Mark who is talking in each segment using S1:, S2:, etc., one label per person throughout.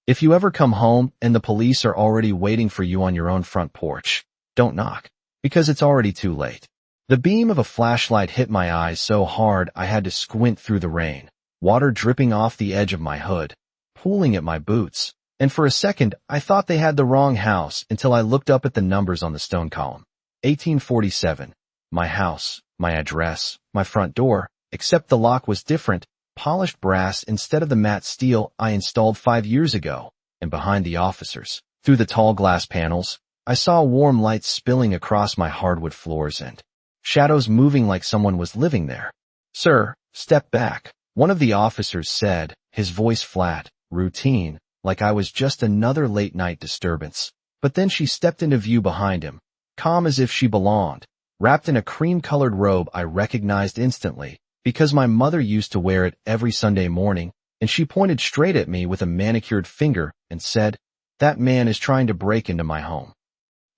S1: If you ever come home and the police are already waiting for you on your own front porch, don't knock, because it's already too late. The beam of a flashlight hit my eyes so hard I had to squint through the rain, water dripping off the edge of my hood, pooling at my boots, and for a second I thought they had the wrong house until I looked up at the numbers on the stone column. 1847. My house, my address, my front door, except the lock was different, polished brass instead of the matte steel I installed 5 years ago, and behind the officers, through the tall glass panels, I saw warm light spilling across my hardwood floors and shadows moving like someone was living there. "Sir, step back," one of the officers said, his voice flat, routine, like I was just another late-night disturbance. But then she stepped into view behind him, calm as if she belonged, wrapped in a cream-colored robe I recognized instantly, because my mother used to wear it every Sunday morning, and she pointed straight at me with a manicured finger and said, "That man is trying to break into my home."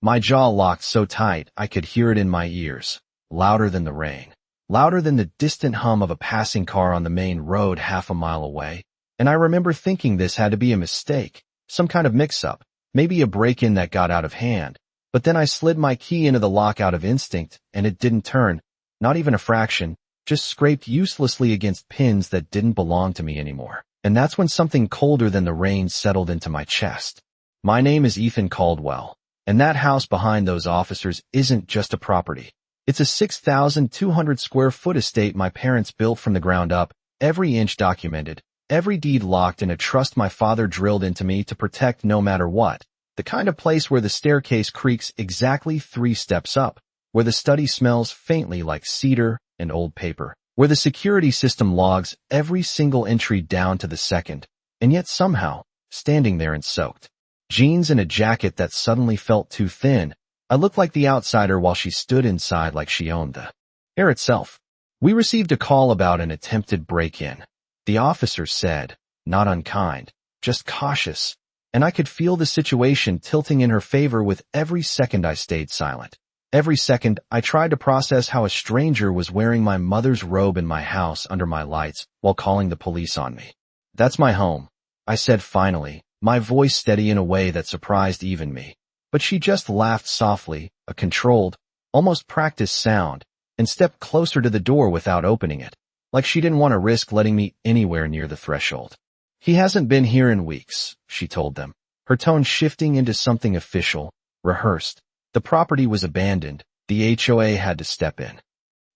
S1: My jaw locked so tight I could hear it in my ears, louder than the rain, louder than the distant hum of a passing car on the main road half a mile away, and I remember thinking this had to be a mistake, some kind of mix-up, maybe a break-in that got out of hand. But then I slid my key into the lock out of instinct, and it didn't turn, not even a fraction, just scraped uselessly against pins that didn't belong to me anymore. And that's when something colder than the rain settled into my chest. My name is Ethan Caldwell, and that house behind those officers isn't just a property. It's a 6,200 square foot estate my parents built from the ground up, every inch documented, every deed locked in a trust my father drilled into me to protect no matter what. The kind of place where the staircase creaks exactly 3 steps up, where the study smells faintly like cedar and old paper, where the security system logs every single entry down to the second, and yet somehow, standing there in soaked jeans and a jacket that suddenly felt too thin, I looked like the outsider while she stood inside like she owned the air itself. "We received a call about an attempted break-in," the officer said, not unkind, just cautious, and I could feel the situation tilting in her favor with every second I stayed silent. Every second, I tried to process how a stranger was wearing my mother's robe in my house under my lights while calling the police on me. "That's my home," I said finally, my voice steady in a way that surprised even me. But she just laughed softly, a controlled, almost practiced sound, and stepped closer to the door without opening it, like she didn't want to risk letting me anywhere near the threshold. "He hasn't been here in weeks," she told them, her tone shifting into something official, rehearsed. The property was abandoned. The HOA had to step in.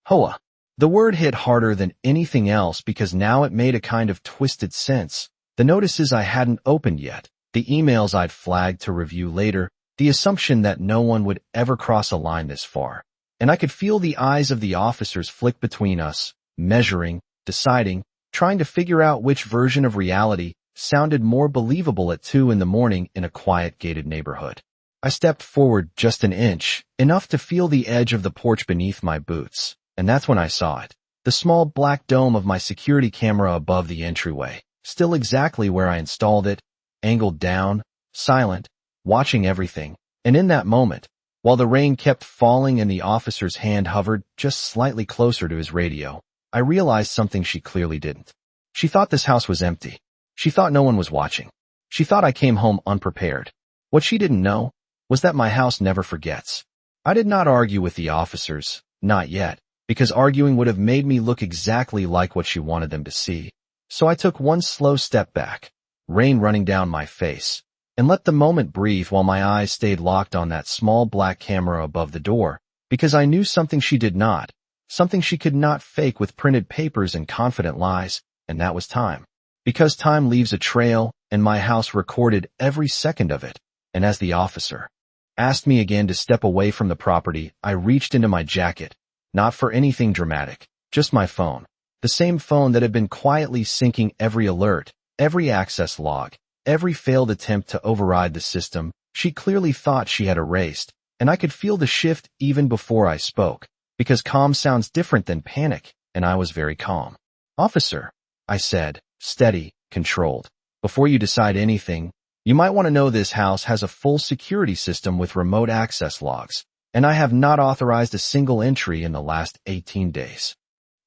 S1: HOA. The word hit harder than anything else because now it made a kind of twisted sense. The notices I hadn't opened yet, the emails I'd flagged to review later, the assumption that no one would ever cross a line this far. And I could feel the eyes of the officers flick between us, measuring, deciding, trying to figure out which version of reality sounded more believable at 2 in the morning in a quiet gated neighborhood. I stepped forward just an inch, enough to feel the edge of the porch beneath my boots, and that's when I saw it. The small black dome of my security camera above the entryway, still exactly where I installed it, angled down, silent, watching everything. And in that moment, while the rain kept falling and the officer's hand hovered just slightly closer to his radio, I realized something she clearly didn't. She thought this house was empty. She thought no one was watching. She thought I came home unprepared. What she didn't know was that my house never forgets. I did not argue with the officers, not yet, because arguing would have made me look exactly like what she wanted them to see. So I took one slow step back, rain running down my face, and let the moment breathe while my eyes stayed locked on that small black camera above the door, because I knew something she did not, something she could not fake with printed papers and confident lies, and that was time. Because time leaves a trail, and my house recorded every second of it. And as the officer asked me again to step away from the property, I reached into my jacket, not for anything dramatic, just my phone. The same phone that had been quietly syncing every alert, every access log, every failed attempt to override the system she clearly thought she had erased, and I could feel the shift even before I spoke, because calm sounds different than panic, and I was very calm. "Officer," I said, steady, controlled, "before you decide anything, you might want to know this house has a full security system with remote access logs, and I have not authorized a single entry in the last 18 days.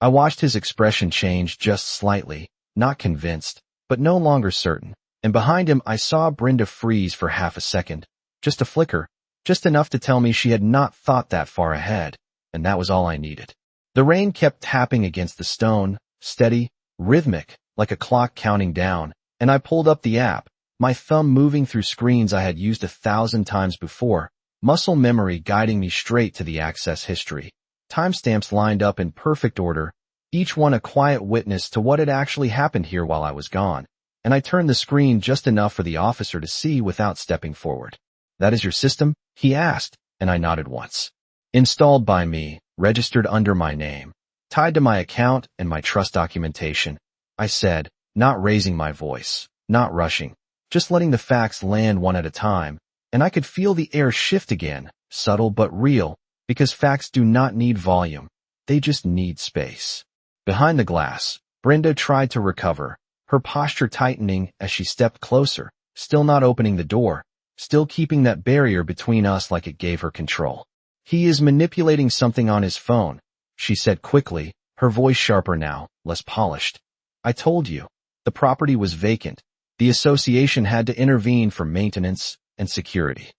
S1: I watched his expression change just slightly, not convinced, but no longer certain. And behind him I saw Brenda freeze for half a second. Just a flicker, just enough to tell me she had not thought that far ahead, and that was all I needed. The rain kept tapping against the stone, steady, rhythmic, like a clock counting down, and I pulled up the app, my thumb moving through screens I had used 1,000 times before, muscle memory guiding me straight to the access history. Timestamps lined up in perfect order, each one a quiet witness to what had actually happened here while I was gone, and I turned the screen just enough for the officer to see without stepping forward. "That is your system?" he asked, and I nodded once. "Installed by me, registered under my name, tied to my account and my trust documentation," I said, not raising my voice, not rushing, just letting the facts land one at a time, and I could feel the air shift again, subtle but real, because facts do not need volume, they just need space. Behind the glass, Brenda tried to recover, her posture tightening as she stepped closer, still not opening the door, still keeping that barrier between us like it gave her control. "He is manipulating something on his phone," she said quickly, her voice sharper now, less polished. "I told you, the property was vacant. The association had to intervene for maintenance and security."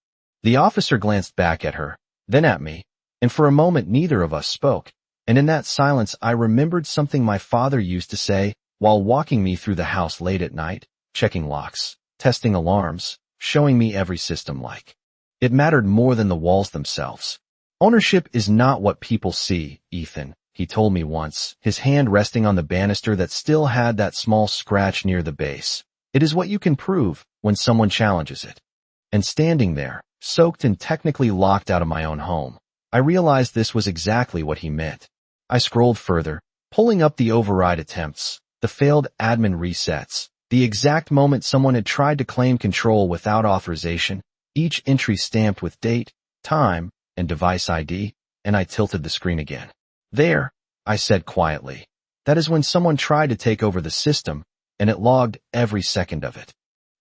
S1: The officer glanced back at her, then at me, and for a moment neither of us spoke, and in that silence I remembered something my father used to say while walking me through the house late at night, checking locks, testing alarms, showing me every system like. It mattered more than the walls themselves. "Ownership is not what people see, Ethan," he told me once, his hand resting on the banister that still had that small scratch near the base. "It is what you can prove when someone challenges it." And standing there, soaked and technically locked out of my own home, I realized this was exactly what he meant. I scrolled further, pulling up the override attempts, the failed admin resets, the exact moment someone had tried to claim control without authorization, each entry stamped with date, time, and device ID, and I tilted the screen again. "There," I said quietly. "That is when someone tried to take over the system, and it logged every second of it."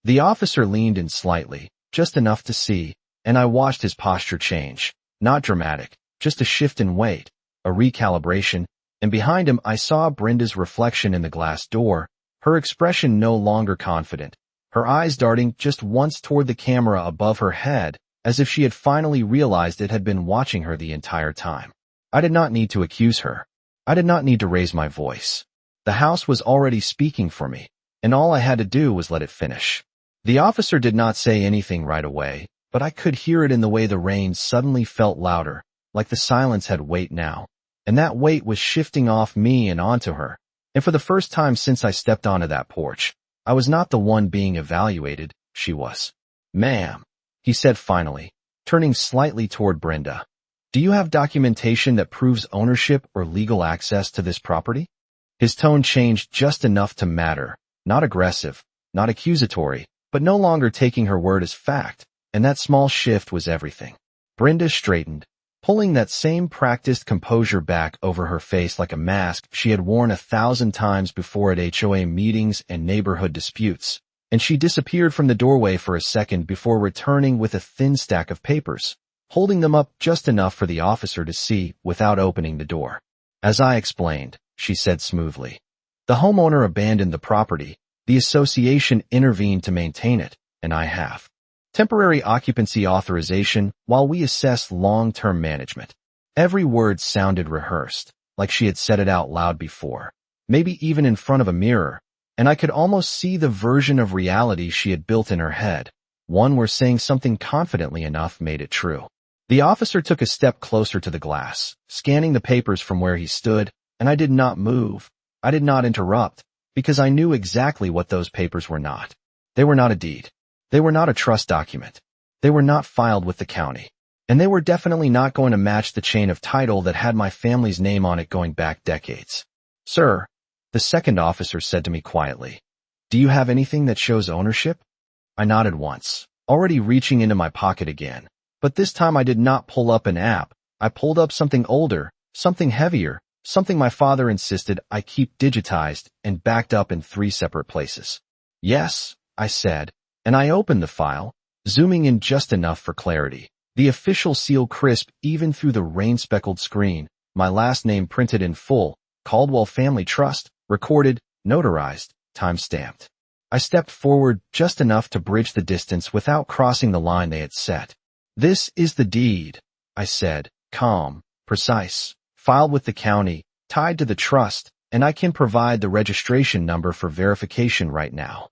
S1: The officer leaned in slightly, just enough to see, and I watched his posture change. Not dramatic, just a shift in weight, a recalibration, and behind him I saw Brenda's reflection in the glass door, her expression no longer confident, her eyes darting just once toward the camera above her head, as if she had finally realized it had been watching her the entire time. I did not need to accuse her. I did not need to raise my voice. The house was already speaking for me, and all I had to do was let it finish. The officer did not say anything right away, but I could hear it in the way the rain suddenly felt louder, like the silence had weight now, and that weight was shifting off me and onto her. And for the first time since I stepped onto that porch, I was not the one being evaluated, she was. "Ma'am," he said finally, turning slightly toward Brenda. "Do you have documentation that proves ownership or legal access to this property?" His tone changed just enough to matter, not aggressive, not accusatory, but no longer taking her word as fact, and that small shift was everything. Brenda straightened, pulling that same practiced composure back over her face like a mask she had worn 1,000 times before at HOA meetings and neighborhood disputes, and she disappeared from the doorway for a second before returning with a thin stack of papers, holding them up just enough for the officer to see without opening the door. "As I explained," she said smoothly, "the homeowner abandoned the property, the association intervened to maintain it, and I have temporary occupancy authorization while we assess long-term management." Every word sounded rehearsed, like she had said it out loud before, maybe even in front of a mirror, and I could almost see the version of reality she had built in her head, one where saying something confidently enough made it true. The officer took a step closer to the glass, scanning the papers from where he stood, and I did not move. I did not interrupt, because I knew exactly what those papers were not. They were not a deed. They were not a trust document. They were not filed with the county. And they were definitely not going to match the chain of title that had my family's name on it going back decades. "Sir," the second officer said to me quietly, "do you have anything that shows ownership?" I nodded once, already reaching into my pocket again. But this time I did not pull up an app. I pulled up something older, something heavier, something my father insisted I keep digitized and backed up in 3 separate places. "Yes," I said, and I opened the file, zooming in just enough for clarity. The official seal crisp even through the rain-speckled screen, my last name printed in full, Caldwell Family Trust, recorded, notarized, time-stamped. I stepped forward just enough to bridge the distance without crossing the line they had set. "This is the deed," I said, calm, precise, filed with the county, tied to the trust, and I can provide the registration number for verification right now.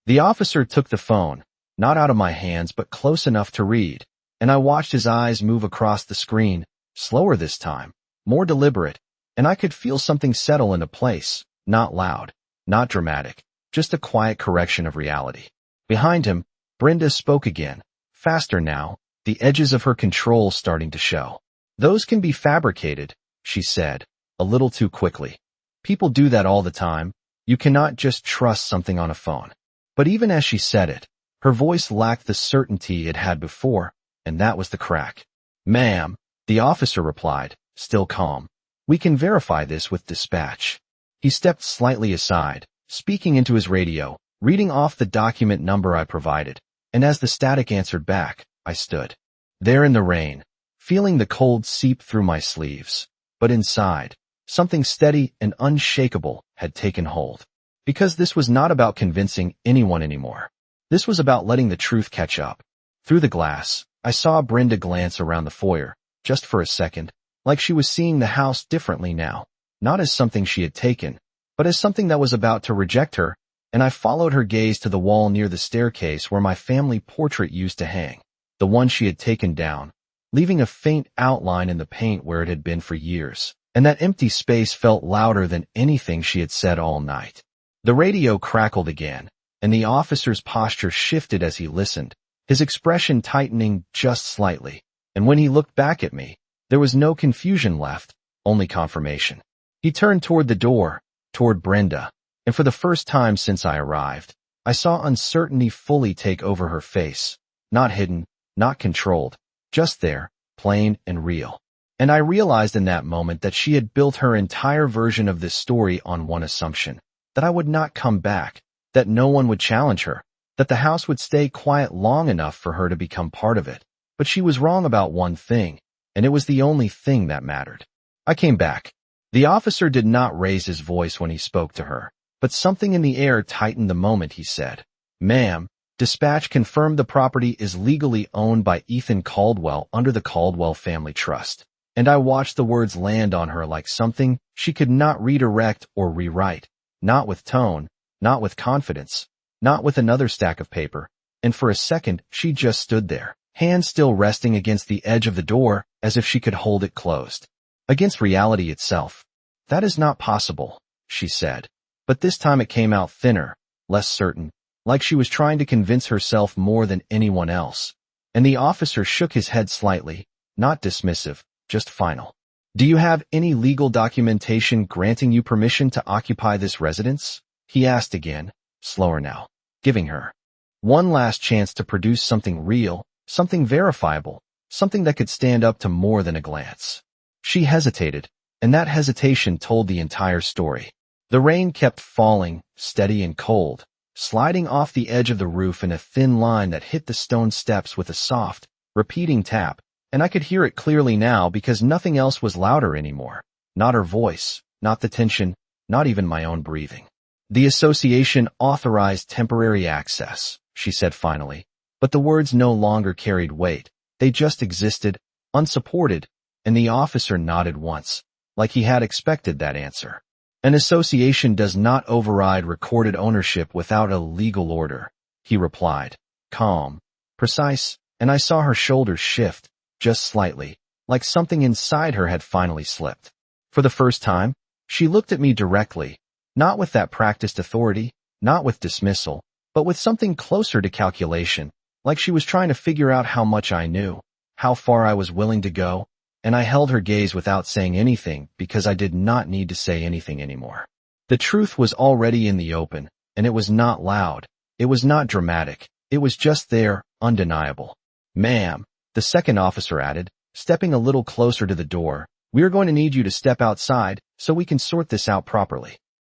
S1: The officer took the phone, not out of my hands but close enough to read, and I watched his eyes move across the screen, slower this time, more deliberate, and I could feel something settle into place, not loud, not dramatic, just a quiet correction of reality. Behind him, Brenda spoke again, faster now, the edges of her control starting to show. "Those can be fabricated," she said, a little too quickly. "People do that all the time. You cannot just trust something on a phone." But even as she said it, her voice lacked the certainty it had before, and that was the crack. "Ma'am," the officer replied, still calm, "we can verify this with dispatch." He stepped slightly aside, speaking into his radio, reading off the document number I provided, and as the static answered back, I stood there in the rain, feeling the cold seep through my sleeves. But inside, something steady and unshakable had taken hold. Because this was not about convincing anyone anymore. This was about letting the truth catch up. Through the glass, I saw Brenda glance around the foyer, just for a second, like she was seeing the house differently now, not as something she had taken, but as something that was about to reject her, and I followed her gaze to the wall near the staircase where my family portrait used to hang, the one she had taken down, leaving a faint outline in the paint where it had been for years, and that empty space felt louder than anything she had said all night. The radio crackled again, and the officer's posture shifted as he listened, his expression tightening just slightly, and when he looked back at me, there was no confusion left, only confirmation. He turned toward the door, toward Brenda, and for the first time since I arrived, I saw uncertainty fully take over her face, not hidden, not controlled, just there, plain and real. And I realized in that moment that she had built her entire version of this story on one assumption, that I would not come back, that no one would challenge her, that the house would stay quiet long enough for her to become part of it. But she was wrong about one thing, and it was the only thing that mattered. I came back. The officer did not raise his voice when he spoke to her, but something in the air tightened the moment he said, "Ma'am, dispatch confirmed the property is legally owned by Ethan Caldwell under the Caldwell Family Trust." And I watched the words land on her like something she could not redirect or rewrite, not with tone, not with confidence, not with another stack of paper, and for a second she just stood there, hands still resting against the edge of the door as if she could hold it closed. Against reality itself. "That is not possible," she said. But this time it came out thinner, less certain, like she was trying to convince herself more than anyone else. And the officer shook his head slightly, not dismissive, just final. "Do you have any legal documentation granting you permission to occupy this residence?" he asked again, slower now, giving her one last chance to produce something real, something verifiable, something that could stand up to more than a glance. She hesitated, and that hesitation told the entire story. The rain kept falling, steady and cold, sliding off the edge of the roof in a thin line that hit the stone steps with a soft, repeating tap, and I could hear it clearly now because nothing else was louder anymore. Not her voice, not the tension, not even my own breathing. "The association authorized temporary access," she said finally, but the words no longer carried weight. They just existed, unsupported, and the officer nodded once, like he had expected that answer. "An association does not override recorded ownership without a legal order," he replied, calm, precise, and I saw her shoulders shift, just slightly, like something inside her had finally slipped. For the first time, she looked at me directly, not with that practiced authority, not with dismissal, but with something closer to calculation, like she was trying to figure out how much I knew, how far I was willing to go, and I held her gaze without saying anything because I did not need to say anything anymore. The truth was already in the open, and it was not loud, it was not dramatic, it was just there, undeniable. "Ma'am," the second officer added, stepping a little closer to the door, "we are going to need you to step outside so we can sort this out properly."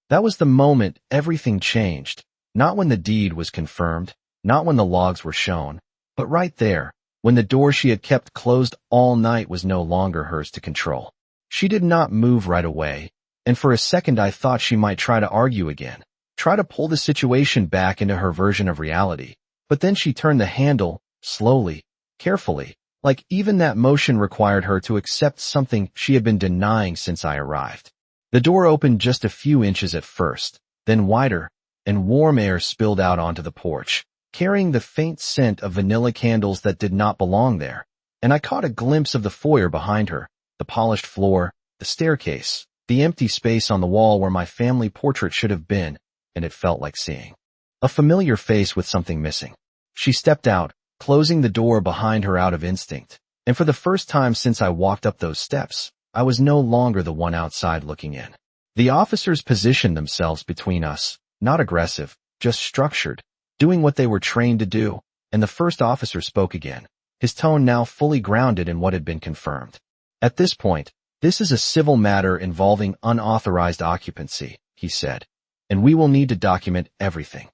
S1: That was the moment everything changed, not when the deed was confirmed, not when the logs were shown, but right there, when the door she had kept closed all night was no longer hers to control. She did not move right away, and for a second I thought she might try to argue again, try to pull the situation back into her version of reality. But then she turned the handle, slowly, carefully, like even that motion required her to accept something she had been denying since I arrived. The door opened just a few inches at first, then wider, and warm air spilled out onto the porch, carrying the faint scent of vanilla candles that did not belong there. And I caught a glimpse of the foyer behind her, the polished floor, the staircase, the empty space on the wall where my family portrait should have been, and it felt like seeing a familiar face with something missing. She stepped out, closing the door behind her out of instinct, and for the first time since I walked up those steps, I was no longer the one outside looking in. The officers positioned themselves between us, not aggressive, just structured, doing what they were trained to do, and the first officer spoke again, his tone now fully grounded in what had been confirmed. At this point, this is a civil matter involving unauthorized occupancy, he said, and we will need to document everything.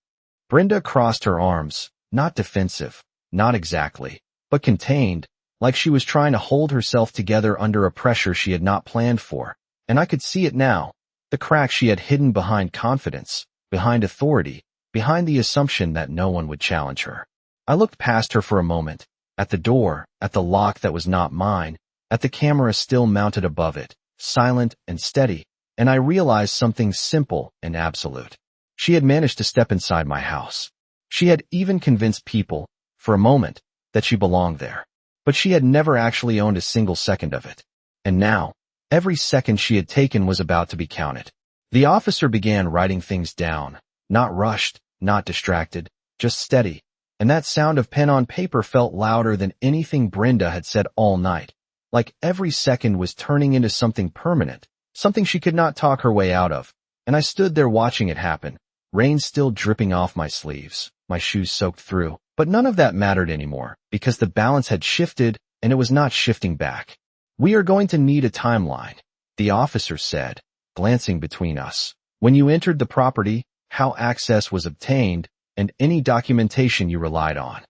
S1: Brenda crossed her arms, not defensive, not exactly, but contained, like she was trying to hold herself together under a pressure she had not planned for, and I could see it now, the crack she had hidden behind confidence, behind authority, behind the assumption that no one would challenge her. I looked past her for a moment, at the door, at the lock that was not mine, at the camera still mounted above it, silent and steady, and I realized something simple and absolute. She had managed to step inside my house. She had even convinced people, for a moment, that she belonged there. But she had never actually owned a single second of it. And now, every second she had taken was about to be counted. The officer began writing things down, not rushed, not distracted, just steady, and that sound of pen on paper felt louder than anything Brenda had said all night, like every second was turning into something permanent, something she could not talk her way out of, and I stood there watching it happen, rain still dripping off my sleeves, my shoes soaked through, but none of that mattered anymore, because the balance had shifted, and it was not shifting back. We are going to need a timeline, the officer said, glancing between us. When you entered the property, how access was obtained, and any documentation you relied on.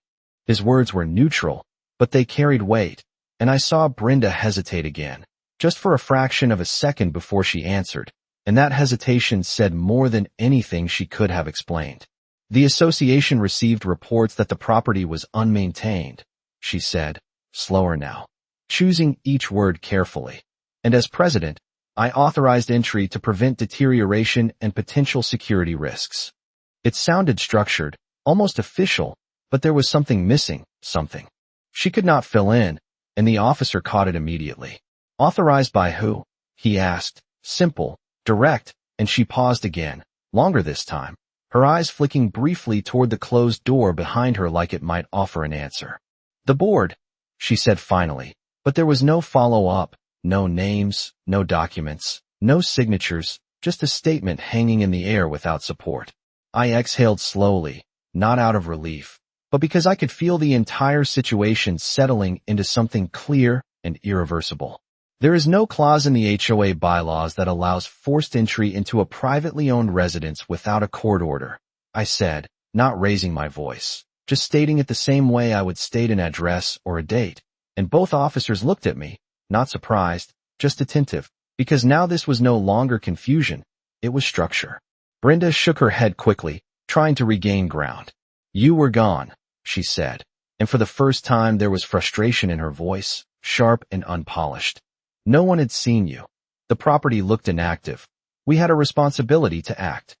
S1: His words were neutral, but they carried weight, and I saw Brenda hesitate again, just for a fraction of a second before she answered, and that hesitation said more than anything she could have explained. The association received reports that the property was unmaintained, she said, slower now, choosing each word carefully. And as president, I authorized entry to prevent deterioration and potential security risks. It sounded structured, almost official, but there was something missing, something she could not fill in, and the officer caught it immediately. Authorized by who? He asked, simple, direct, and she paused again, longer this time, her eyes flicking briefly toward the closed door behind her like it might offer an answer. The board, she said finally, but there was no follow-up, no names, no documents, no signatures, just a statement hanging in the air without support. I exhaled slowly, not out of relief, but because I could feel the entire situation settling into something clear and irreversible. There is no clause in the HOA bylaws that allows forced entry into a privately owned residence without a court order, I said, not raising my voice, just stating it the same way I would state an address or a date, and both officers looked at me, not surprised, just attentive, because now this was no longer confusion, it was structure. Brenda shook her head quickly, trying to regain ground. You were gone, she said, and for the first time there was frustration in her voice, sharp and unpolished. No one had seen you. The property looked inactive. We had a responsibility to act.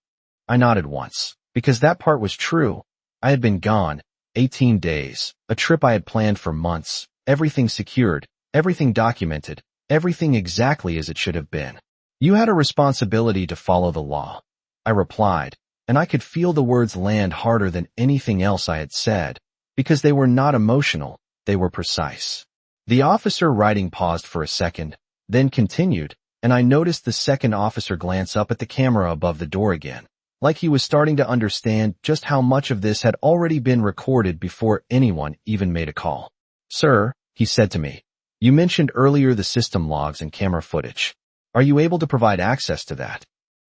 S1: I nodded once, because that part was true. I had been gone, 18 days, a trip I had planned for months, everything secured, everything documented, everything exactly as it should have been. You had a responsibility to follow the law, I replied, and I could feel the words land harder than anything else I had said, because they were not emotional, they were precise. The officer writing paused for a second, then continued, and I noticed the second officer glance up at the camera above the door again, like he was starting to understand just how much of this had already been recorded before anyone even made a call. Sir, he said to me, you mentioned earlier the system logs and camera footage. Are you able to provide access to that?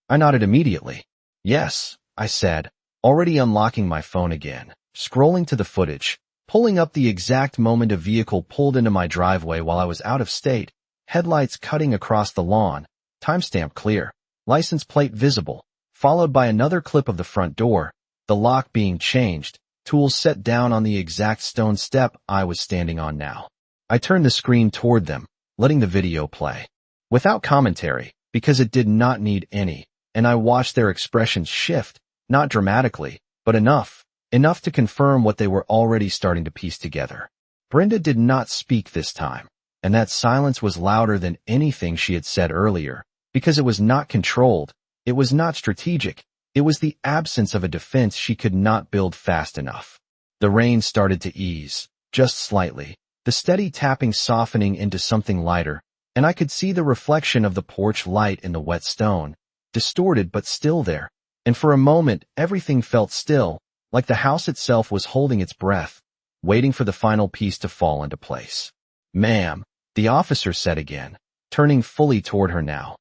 S1: I nodded immediately. Yes, I said, already unlocking my phone again, scrolling to the footage, pulling up the exact moment a vehicle pulled into my driveway while I was out of state, headlights cutting across the lawn, timestamp clear, license plate visible, followed by another clip of the front door, the lock being changed, tools set down on the exact stone step I was standing on now. I turned the screen toward them, letting the video play. Without commentary, because it did not need any, and I watched their expressions shift, not dramatically, but enough to confirm what they were already starting to piece together. Brenda did not speak this time, and that silence was louder than anything she had said earlier, because it was not controlled, it was not strategic, it was the absence of a defense she could not build fast enough. The rain started to ease, just slightly, the steady tapping softening into something lighter, and I could see the reflection of the porch light in the wet stone, distorted but still there, and for a moment everything felt still, like the house itself was holding its breath, waiting for the final piece to fall into place. "Ma'am," the officer said again, turning fully toward her now.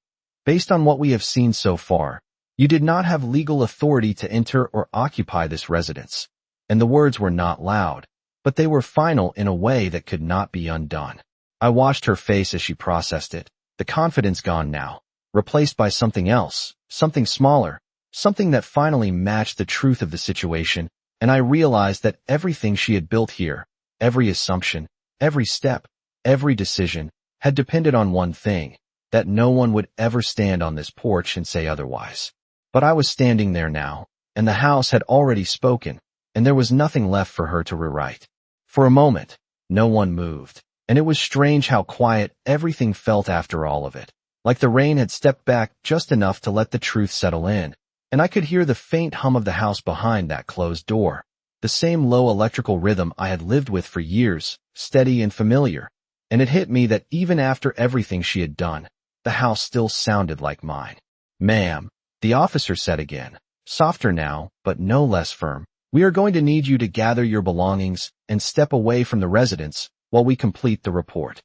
S1: "Based on what we have seen so far, you did not have legal authority to enter or occupy this residence." And the words were not loud, but they were final in a way that could not be undone. I watched her face as she processed it, the confidence gone now, replaced by something else, something smaller, something that finally matched the truth of the situation, and I realized that everything she had built here, every assumption, every step, every decision, had depended on one thing, that no one would ever stand on this porch and say otherwise. But I was standing there now, and the house had already spoken, and there was nothing left for her to rewrite. For a moment, no one moved, and it was strange how quiet everything felt after all of it, like the rain had stepped back just enough to let the truth settle in, and I could hear the faint hum of the house behind that closed door, the same low electrical rhythm I had lived with for years, steady and familiar, and it hit me that even after everything she had done, the house still sounded like mine. "Ma'am," the officer said again, softer now, but no less firm, "we are going to need you to gather your belongings and step away from the residence while we complete the report."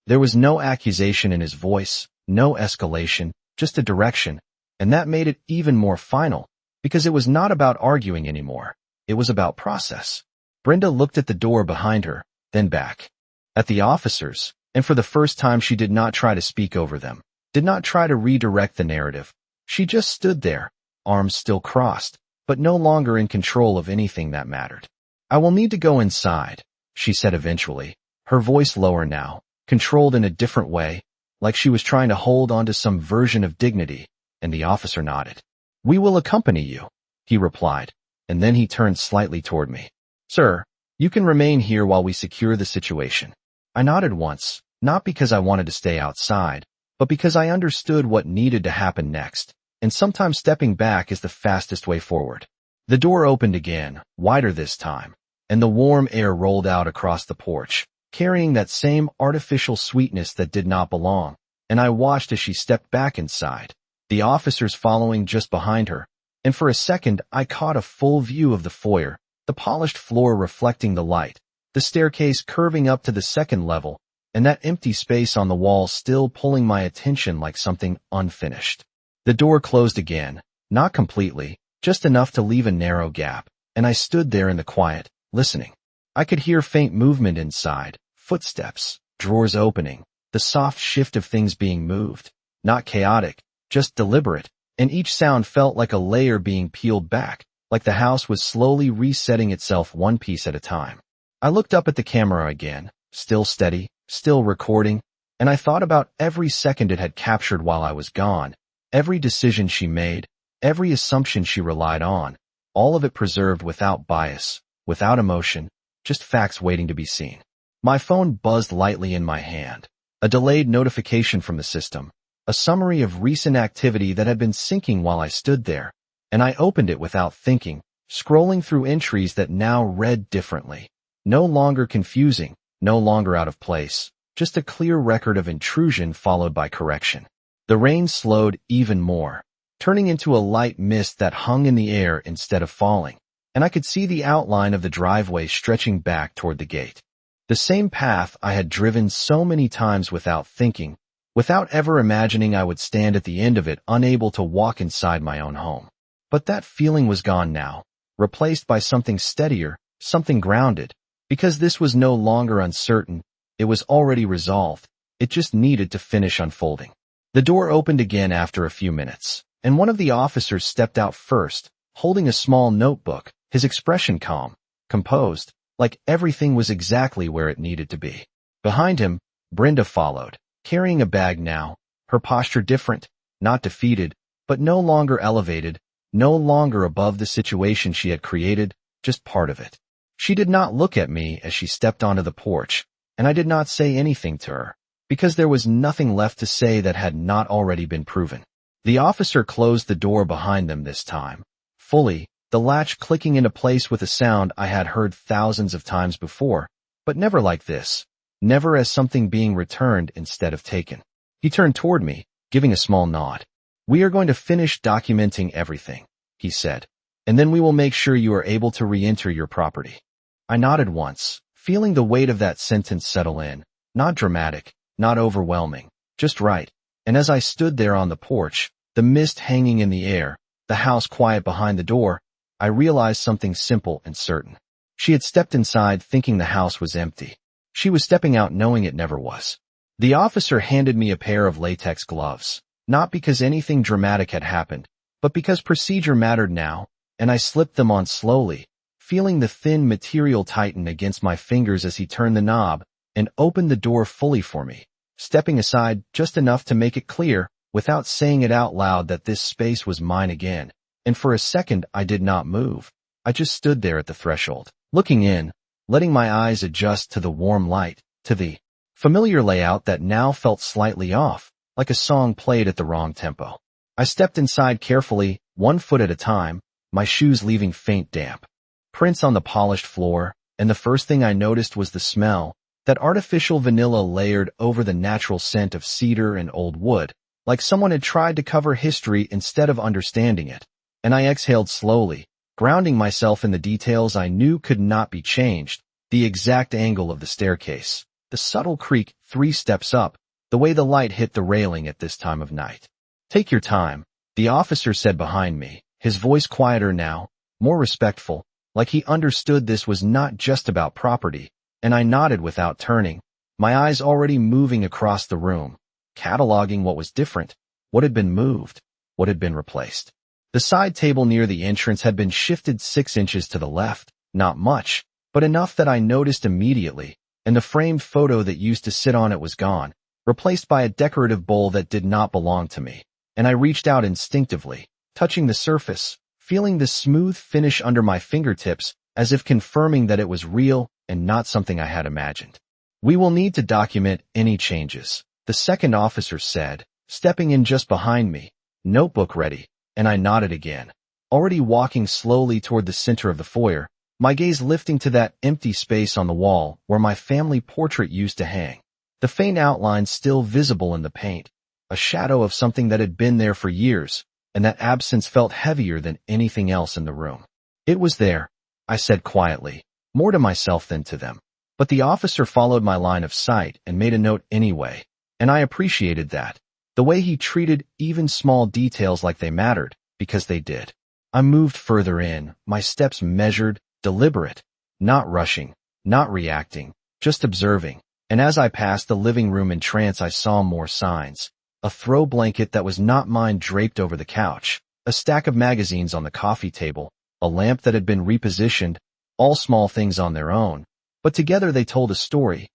S1: There was no accusation in his voice, no escalation, just a direction, and that made it even more final, because it was not about arguing anymore. It was about process. Brenda looked at the door behind her, then back at the officers, and for the first time she did not try to speak over them, did not try to redirect the narrative. She just stood there, arms still crossed, but no longer in control of anything that mattered. "I will need to go inside," she said eventually, her voice lower now, controlled in a different way, like she was trying to hold on to some version of dignity, and the officer nodded. "We will accompany you," he replied, and then he turned slightly toward me. "Sir, you can remain here while we secure the situation." I nodded once, not because I wanted to stay outside, but because I understood what needed to happen next, and sometimes stepping back is the fastest way forward. The door opened again, wider this time, and the warm air rolled out across the porch, carrying that same artificial sweetness that did not belong, and I watched as she stepped back inside, the officers following just behind her, and for a second I caught a full view of the foyer, the polished floor reflecting the light, the staircase curving up to the second level, and that empty space on the wall still pulling my attention like something unfinished. The door closed again, not completely, just enough to leave a narrow gap, and I stood there in the quiet, listening. I could hear faint movement inside, footsteps, drawers opening, the soft shift of things being moved, not chaotic, just deliberate, and each sound felt like a layer being peeled back, like the house was slowly resetting itself one piece at a time. I looked up at the camera again, still steady, still recording, and I thought about every second it had captured while I was gone, every decision she made, every assumption she relied on, all of it preserved without bias, without emotion, just facts waiting to be seen. My phone buzzed lightly in my hand, a delayed notification from the system, a summary of recent activity that had been syncing while I stood there, and I opened it without thinking, scrolling through entries that now read differently. No longer confusing, no longer out of place, just a clear record of intrusion followed by correction. The rain slowed even more, turning into a light mist that hung in the air instead of falling, and I could see the outline of the driveway stretching back toward the gate. The same path I had driven so many times without thinking, without ever imagining I would stand at the end of it unable to walk inside my own home. But that feeling was gone now, replaced by something steadier, something grounded, because this was no longer uncertain, it was already resolved, it just needed to finish unfolding. The door opened again after a few minutes, and one of the officers stepped out first, holding a small notebook, his expression calm, composed, like everything was exactly where it needed to be. Behind him, Brenda followed, carrying a bag now, her posture different, not defeated, but no longer elevated, no longer above the situation she had created, just part of it. She did not look at me as she stepped onto the porch, and I did not say anything to her, because there was nothing left to say that had not already been proven. The officer closed the door behind them this time, fully, the latch clicking into place with a sound I had heard thousands of times before, but never like this, never as something being returned instead of taken. He turned toward me, giving a small nod. "We are going to finish documenting everything," he said, "and then we will make sure you are able to re-enter your property." I nodded once, feeling the weight of that sentence settle in, not dramatic, not overwhelming, just right. And as I stood there on the porch, the mist hanging in the air, the house quiet behind the door, I realized something simple and certain. She had stepped inside thinking the house was empty. She was stepping out knowing it never was. The officer handed me a pair of latex gloves, not because anything dramatic had happened, but because procedure mattered now, and I slipped them on slowly, feeling the thin material tighten against my fingers as he turned the knob and opened the door fully for me, stepping aside just enough to make it clear, without saying it out loud, that this space was mine again. And for a second I did not move. I just stood there at the threshold, looking in, letting my eyes adjust to the warm light, to the familiar layout that now felt slightly off, like a song played at the wrong tempo. I stepped inside carefully, 1 foot at a time, my shoes leaving faint damp prints on the polished floor, and the first thing I noticed was the smell, that artificial vanilla layered over the natural scent of cedar and old wood, like someone had tried to cover history instead of understanding it. And I exhaled slowly, grounding myself in the details I knew could not be changed, the exact angle of the staircase, the subtle creak 3 steps up, the way the light hit the railing at this time of night. "Take your time," the officer said behind me, his voice quieter now, more respectful, like he understood this was not just about property, and I nodded without turning, my eyes already moving across the room, cataloging what was different, what had been moved, what had been replaced. The side table near the entrance had been shifted 6 inches to the left, not much, but enough that I noticed immediately, and the framed photo that used to sit on it was gone, replaced by a decorative bowl that did not belong to me, and I reached out instinctively, touching the surface, feeling the smooth finish under my fingertips, as if confirming that it was real and not something I had imagined. "We will need to document any changes," the second officer said, stepping in just behind me, notebook ready. And I nodded again, already walking slowly toward the center of the foyer, my gaze lifting to that empty space on the wall where my family portrait used to hang, the faint outline still visible in the paint, a shadow of something that had been there for years, and that absence felt heavier than anything else in the room. "It was there," I said quietly, more to myself than to them. But the officer followed my line of sight and made a note anyway, and I appreciated that. The way he treated even small details like they mattered, because they did. I moved further in, my steps measured, deliberate, not rushing, not reacting, just observing. And as I passed the living room in trance, I saw more signs. A throw blanket that was not mine draped over the couch, a stack of magazines on the coffee table, a lamp that had been repositioned, all small things on their own. But together they told a story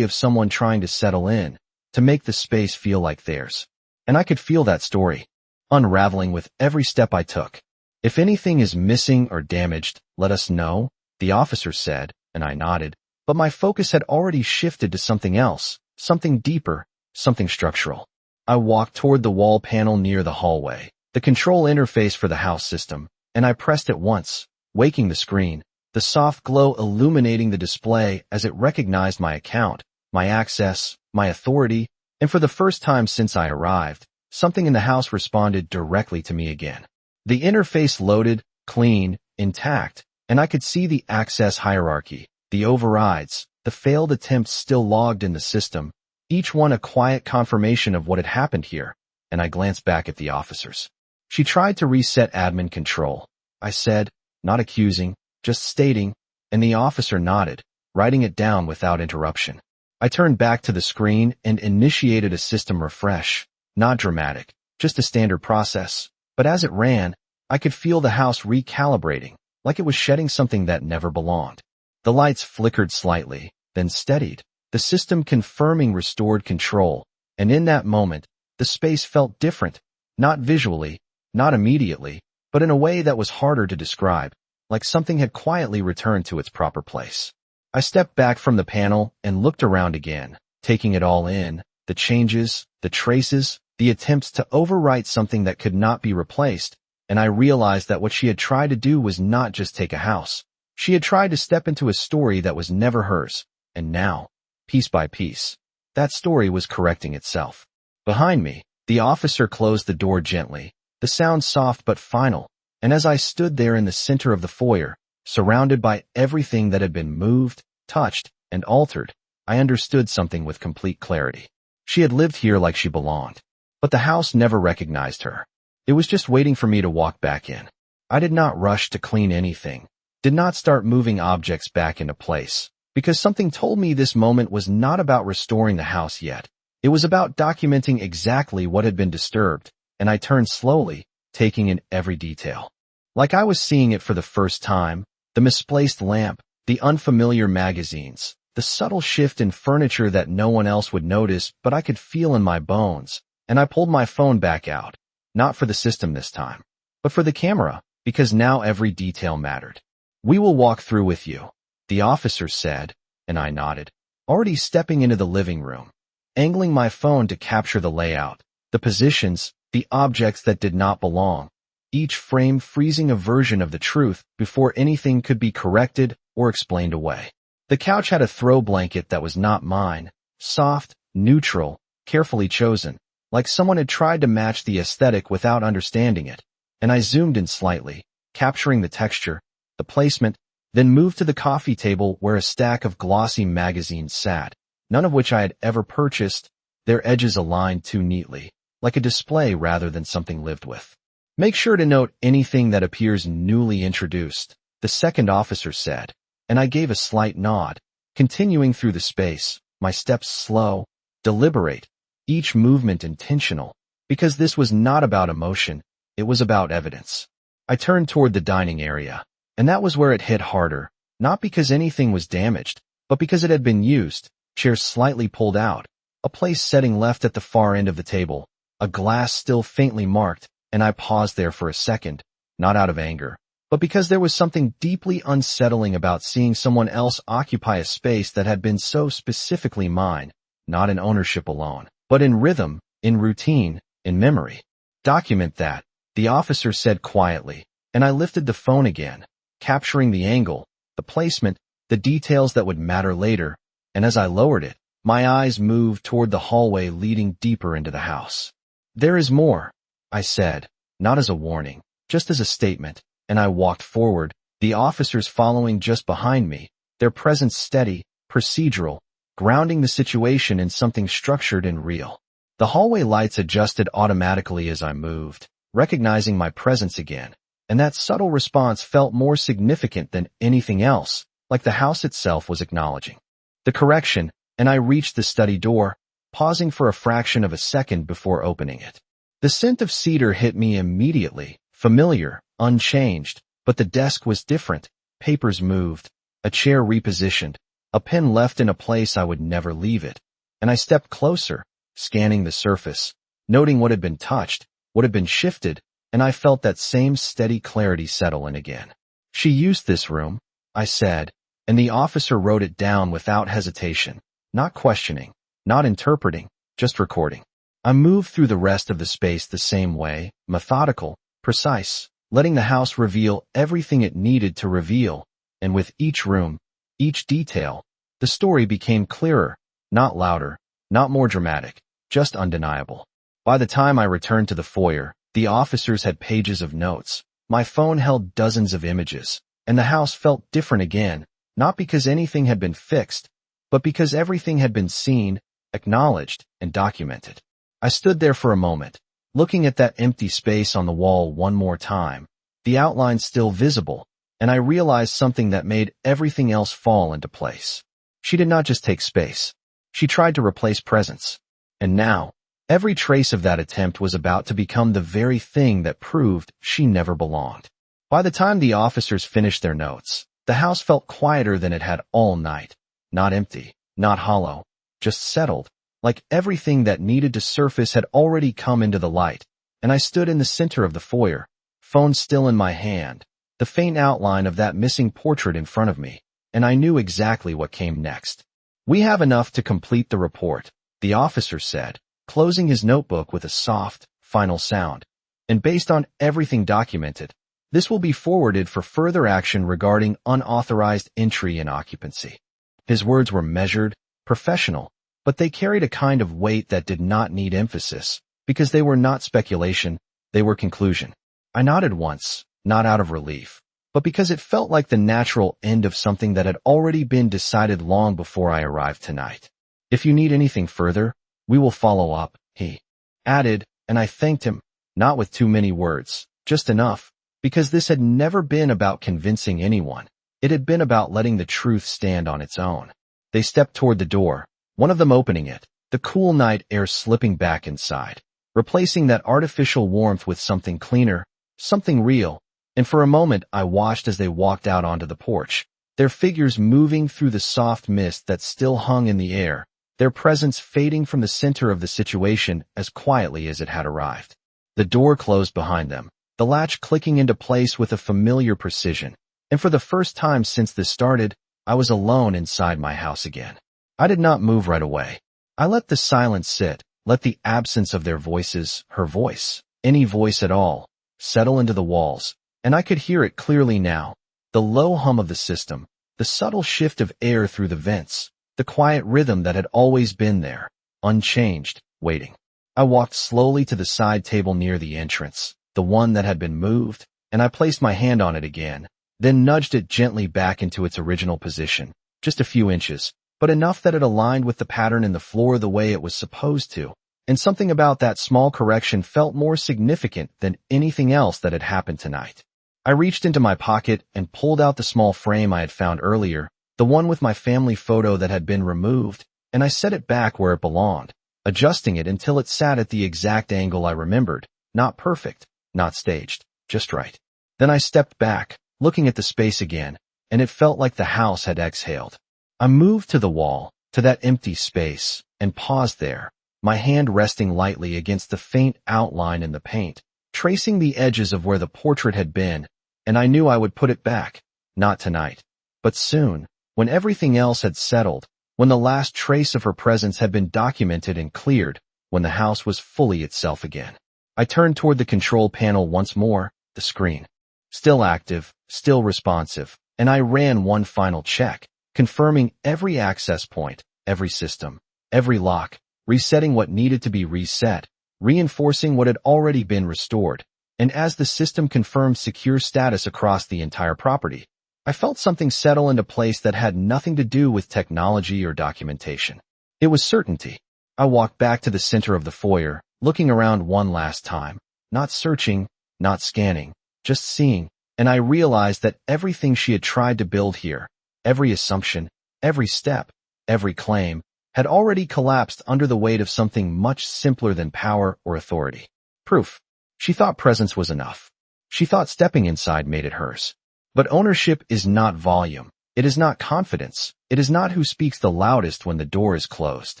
S1: of someone trying to settle in, to make the space feel like theirs. And I could feel that story unraveling with every step I took. "If anything is missing or damaged, let us know," the officer said, and I nodded, but my focus had already shifted to something else, something deeper, something structural. I walked toward the wall panel near the hallway, the control interface for the house system, and I pressed it once, waking the screen, the soft glow illuminating the display as it recognized my account, my access, my authority, and for the first time since I arrived, something in the house responded directly to me again. The interface loaded, clean, intact, and I could see the access hierarchy, the overrides, the failed attempts still logged in the system, each one a quiet confirmation of what had happened here, and I glanced back at the officers. "She tried to reset admin control," I said, not accusing, just stating, and the officer nodded, writing it down without interruption. I turned back to the screen and initiated a system refresh, not dramatic, just a standard process. But as it ran, I could feel the house recalibrating, like it was shedding something that never belonged. The lights flickered slightly, then steadied, the system confirming restored control, and in that moment, the space felt different, not visually, not immediately, but in a way that was harder to describe, like something had quietly returned to its proper place. I stepped back from the panel and looked around again, taking it all in, the changes, the traces, the attempts to overwrite something that could not be replaced, and I realized that what she had tried to do was not just take a house. She had tried to step into a story that was never hers, and now, piece by piece, that story was correcting itself. Behind me, the officer closed the door gently, the sound soft but final, and as I stood there in the center of the foyer, surrounded by everything that had been moved, touched, and altered, I understood something with complete clarity. She had lived here like she belonged, but the house never recognized her. It was just waiting for me to walk back in. I did not rush to clean anything, did not start moving objects back into place, because something told me this moment was not about restoring the house yet. It was about documenting exactly what had been disturbed, and I turned slowly, taking in every detail. Like I was seeing it for the first time, the misplaced lamp, the unfamiliar magazines, the subtle shift in furniture that no one else would notice but I could feel in my bones, and I pulled my phone back out, not for the system this time, but for the camera, because now every detail mattered. "We will walk through with you," the officer said, and I nodded, already stepping into the living room, angling my phone to capture the layout, the positions, the objects that did not belong, each frame freezing a version of the truth before anything could be corrected or explained away. The couch had a throw blanket that was not mine, soft, neutral, carefully chosen, like someone had tried to match the aesthetic without understanding it, and I zoomed in slightly, capturing the texture, the placement, then moved to the coffee table where a stack of glossy magazines sat, none of which I had ever purchased, their edges aligned too neatly, like a display rather than something lived with. "Make sure to note anything that appears newly introduced," the second officer said, and I gave a slight nod, continuing through the space, my steps slow, deliberate, each movement intentional, because this was not about emotion, it was about evidence. I turned toward the dining area, and that was where it hit harder, not because anything was damaged, but because it had been used, chairs slightly pulled out, a place setting left at the far end of the table, a glass still faintly marked, and I paused there for a second, not out of anger, but because there was something deeply unsettling about seeing someone else occupy a space that had been so specifically mine, not in ownership alone, but in rhythm, in routine, in memory. "Document that," the officer said quietly, and I lifted the phone again, capturing the angle, the placement, the details that would matter later, and as I lowered it, my eyes moved toward the hallway leading deeper into the house. "There is more," I said, not as a warning, just as a statement, and I walked forward, the officers following just behind me, their presence steady, procedural, grounding the situation in something structured and real. The hallway lights adjusted automatically as I moved, recognizing my presence again, and that subtle response felt more significant than anything else, like the house itself was acknowledging the correction, and I reached the study door, pausing for a fraction of a second before opening it. The scent of cedar hit me immediately, familiar, unchanged, but the desk was different, papers moved, a chair repositioned, a pen left in a place I would never leave it, and I stepped closer, scanning the surface, noting what had been touched, what had been shifted, and I felt that same steady clarity settle in again. "She used this room," I said, and the officer wrote it down without hesitation, not questioning, not interpreting, just recording. I moved through the rest of the space the same way, methodical, precise, letting the house reveal everything it needed to reveal, and with each room, each detail, the story became clearer, not louder, not more dramatic, just undeniable. By the time I returned to the foyer, the officers had pages of notes, my phone held dozens of images, and the house felt different again, not because anything had been fixed, but because everything had been seen, acknowledged, and documented. I stood there for a moment, looking at that empty space on the wall one more time, the outline still visible, and I realized something that made everything else fall into place. She did not just take space. She tried to replace presence. And now, Every trace of that attempt was about to become the very thing that proved she never belonged. By the time the officers finished their notes, the house felt quieter than it had all night. Not empty, not hollow, just settled, like everything that needed to surface had already come into the light, and I stood in the center of the foyer, phone still in my hand, the faint outline of that missing portrait in front of me, and I knew exactly what came next. "We have enough to complete the report," the officer said, closing his notebook with a soft, final sound. "And based on everything documented, this will be forwarded for further action regarding unauthorized entry and occupancy." His words were measured, professional, but they carried a kind of weight that did not need emphasis, because they were not speculation, they were conclusion. I nodded once, not out of relief, but because it felt like the natural end of something that had already been decided long before I arrived tonight. "If you need anything further, we will follow up," he added, and I thanked him, not with too many words, just enough, because this had never been about convincing anyone. It had been about letting the truth stand on its own. They stepped toward the door, one of them opening it, the cool night air slipping back inside, replacing that artificial warmth with something cleaner, something real, and for a moment I watched as they walked out onto the porch, their figures moving through the soft mist that still hung in the air, their presence fading from the center of the situation as quietly as it had arrived. The door closed behind them, the latch clicking into place with a familiar precision, and for the first time since this started, I was alone inside my house again. I did not move right away. I let the silence sit, let the absence of their voices, her voice, any voice at all, settle into the walls, and I could hear it clearly now, the low hum of the system, the subtle shift of air through the vents, the quiet rhythm that had always been there, unchanged, waiting. I walked slowly to the side table near the entrance, the one that had been moved, and I placed my hand on it again, then nudged it gently back into its original position, just a few inches, but enough that it aligned with the pattern in the floor the way it was supposed to, and something about that small correction felt more significant than anything else that had happened tonight. I reached into my pocket and pulled out the small frame I had found earlier, the one with my family photo that had been removed, and I set it back where it belonged, adjusting it until it sat at the exact angle I remembered, not perfect, not staged, just right. Then I stepped back, looking at the space again, and it felt like the house had exhaled. I moved to the wall, to that empty space, and paused there, my hand resting lightly against the faint outline in the paint, tracing the edges of where the portrait had been, and I knew I would put it back, not tonight, but soon, when everything else had settled, when the last trace of her presence had been documented and cleared, when the house was fully itself again. I turned toward the control panel once more, the screen. Still active, still responsive, and I ran one final check, confirming every access point, every system, every lock, resetting what needed to be reset, reinforcing what had already been restored, and as the system confirmed secure status across the entire property, I felt something settle into place that had nothing to do with technology or documentation. It was certainty. I walked back to the center of the foyer, looking around one last time, not searching, not scanning, just seeing, and I realized that everything she had tried to build here, every assumption, every step, every claim, had already collapsed under the weight of something much simpler than power or authority. Proof. She thought presence was enough. She thought stepping inside made it hers. But ownership is not volume. It is not confidence. It is not who speaks the loudest when the door is closed.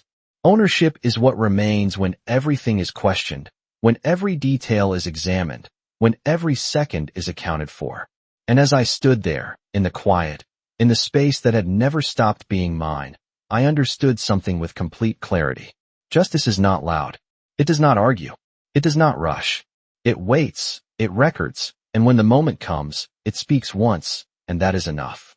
S1: Ownership is what remains when everything is questioned, when every detail is examined, when every second is accounted for. And as I stood there, in the quiet, in the space that had never stopped being mine, I understood something with complete clarity. Justice is not loud. It does not argue. It does not rush. It waits, it records, and when the moment comes, it speaks once, and that is enough.